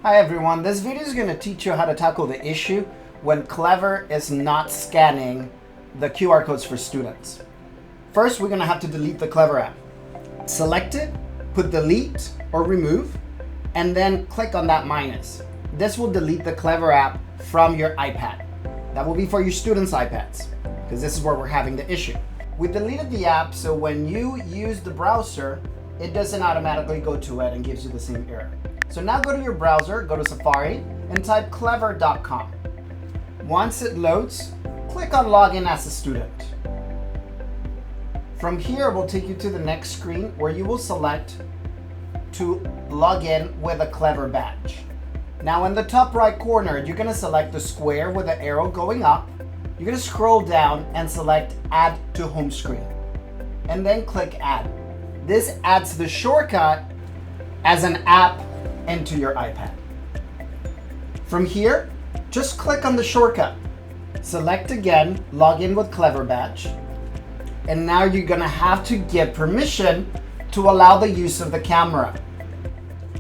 Hi everyone, this video is going to teach you how to tackle the issue when Clever is not scanning the QR codes for students. First, we're going to have to delete the Clever app. Select it, put delete or remove, and then click on that minus. This will delete the Clever app from your iPad. That will be for your students' iPads, because this is where we're having the issue. We deleted the app, so when you use the browser, it doesn't automatically go to it and gives you the same error. So now go to your browser, go to Safari, and type clever.com. Once it loads, click on Login as a student. From here, it will take you to the next screen where you will select to log in with a Clever badge. Now in the top right corner, you're going to select the square with the arrow going up. You're going to scroll down and select Add to Home Screen, and then click Add. This adds the shortcut as an app into your iPad. From here, just click on the shortcut. Select again, log in with Clever badge. And now you're gonna have to give permission to allow the use of the camera.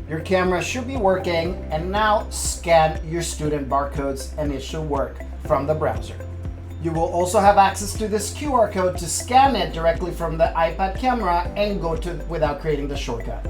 Your camera should be working, and now scan your student barcodes and it should work from the browser. You will also have access to this QR code to scan it directly from the iPad camera and go to without creating the shortcut.